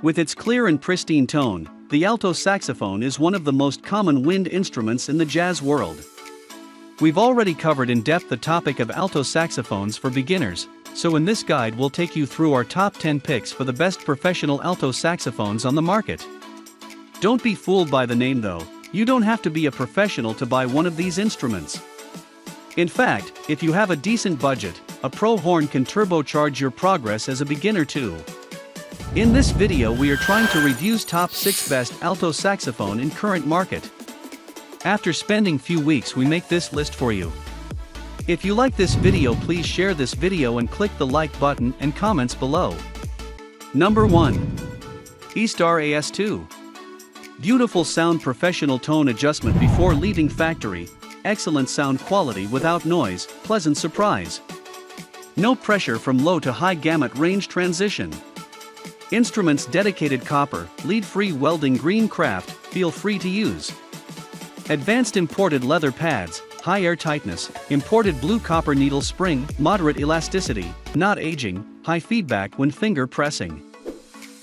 With its clear and pristine tone, the alto saxophone is one of the most common wind instruments in the jazz world. We've already covered in depth the topic of alto saxophones for beginners, so in this guide we'll take you through our top 10 picks for the best professional alto saxophones on the market. Don't be fooled by the name though, you don't have to be a professional to buy one of these instruments. In fact, if you have a decent budget, a pro horn can turbocharge your progress as a beginner too. In this video we are trying to review top 6 best alto saxophone in current market. After spending few weeks we make this list for you. If you like this video, please share this video and click the like button and comments below. Number 1. Eastar AS2. Beautiful sound, professional tone adjustment before leaving factory, excellent sound quality without noise, pleasant surprise. No pressure from low to high gamut range transition. Instruments dedicated copper, lead-free welding green craft, feel free to use. Advanced imported leather pads, high air tightness, imported blue copper needle spring, moderate elasticity, not aging, high feedback when finger pressing.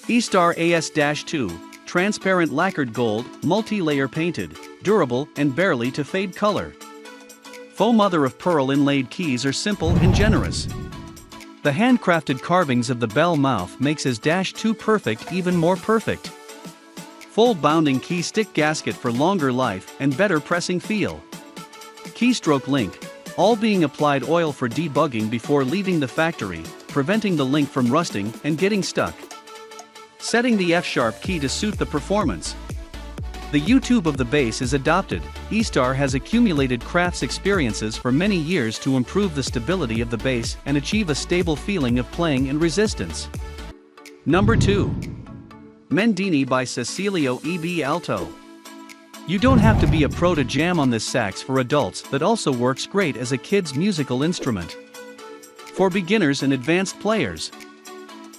Eastar AS2, transparent lacquered gold, multi-layer painted, durable and barely to fade color. Faux mother of pearl inlaid keys are simple and generous. The handcrafted carvings of the bell mouth makes his -2 perfect even more perfect. Full bounding key stick gasket for longer life and better pressing feel. Keystroke link, all being applied oil for debugging before leaving the factory, preventing the link from rusting and getting stuck. Setting the F-sharp key to suit the performance. The YouTube of the bass is adopted. Eastar has accumulated crafts experiences for many years to improve the stability of the bass and achieve a stable feeling of playing and resistance. Number 2. Mendini by Cecilio EB Alto. You don't have to be a pro to jam on this sax for adults, that also works great as a kid's musical instrument. For beginners and advanced players.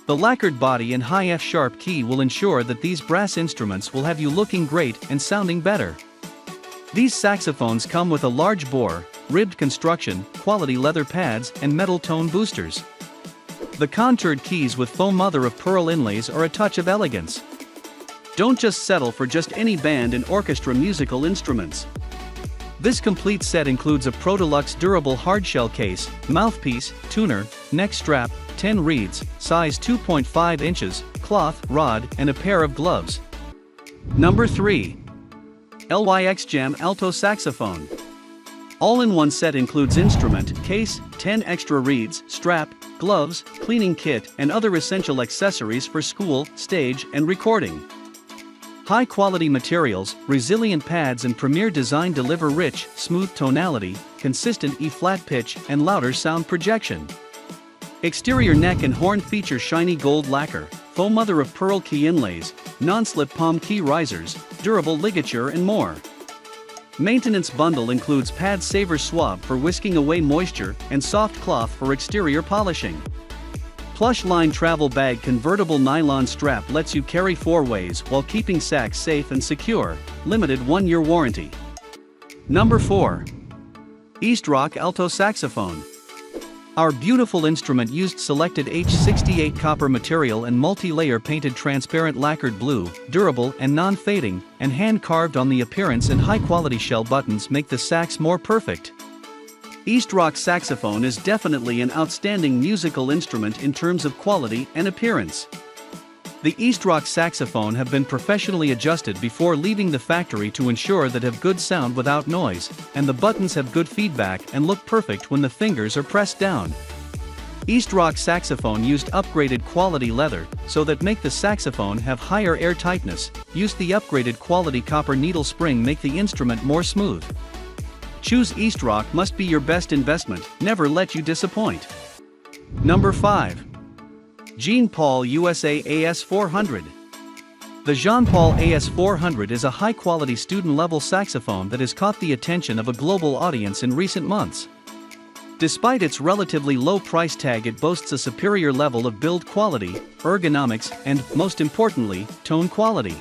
The lacquered body and high F-sharp key will ensure that these brass instruments will have you looking great and sounding better. These saxophones come with a large bore, ribbed construction, quality leather pads and metal tone boosters. The contoured keys with faux mother of pearl inlays are a touch of elegance. Don't just settle for just any band and orchestra musical instruments. This complete set includes a Pro Deluxe durable hardshell case, mouthpiece, tuner, neck strap, 10 reeds, size 2.5 inches, cloth, rod, and a pair of gloves. Number 3. LYX Jam Alto Saxophone. All-in-one set includes instrument, case, 10 extra reeds, strap, gloves, cleaning kit, and other essential accessories for school, stage, and recording. High-quality materials, resilient pads and premier design deliver rich, smooth tonality, consistent E-flat pitch, and louder sound projection. Exterior neck and horn feature shiny gold lacquer, faux mother of pearl key inlays, non-slip palm key risers, durable ligature and more. Maintenance bundle includes pad saver swab for whisking away moisture and soft cloth for exterior polishing. Plush line travel bag convertible nylon strap lets you carry 4 ways while keeping sax safe and secure, limited 1-year warranty. Number 4. Eastar Alto Saxophone. Our beautiful instrument used selected H68 copper material and multi-layer painted transparent lacquered blue, durable and non-fading, and hand-carved on the appearance and high-quality shell buttons make the sax more perfect. Eastar saxophone is definitely an outstanding musical instrument in terms of quality and appearance. The Eastar saxophone have been professionally adjusted before leaving the factory to ensure that have good sound without noise, and the buttons have good feedback and look perfect when the fingers are pressed down. Eastar saxophone used upgraded quality leather, so that make the saxophone have higher air tightness, used the upgraded quality copper needle spring make the instrument more smooth. Choose Eastar must be your best investment, never let you disappoint. Number 5. Jean Paul USA AS400. The Jean Paul AS400 is a high-quality student-level saxophone that has caught the attention of a global audience in recent months. Despite its relatively low price tag, it boasts a superior level of build quality, ergonomics, and, most importantly, tone quality.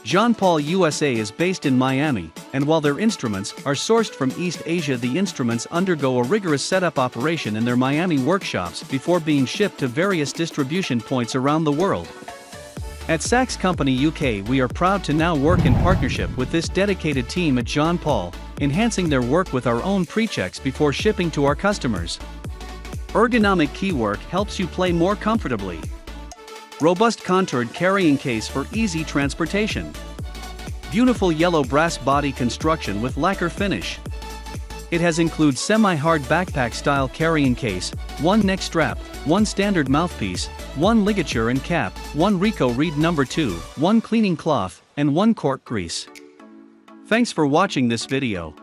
Jean Paul USA is based in Miami, and while their instruments are sourced from East Asia, the instruments undergo a rigorous setup operation in their Miami workshops before being shipped to various distribution points around the world. At Sax Company UK, we are proud to now work in partnership with this dedicated team at Jean Paul, enhancing their work with our own pre-checks before shipping to our customers. Ergonomic keywork helps you play more comfortably. Robust contoured carrying case for easy transportation. Beautiful yellow brass body construction with lacquer finish. It has includes semi-hard backpack style carrying case, one neck strap, one standard mouthpiece, one ligature and cap, one Rico reed number 2, one cleaning cloth, and one cork grease. Thanks for watching this video.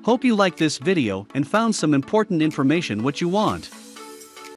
Hope you liked this video and found some important information what you want.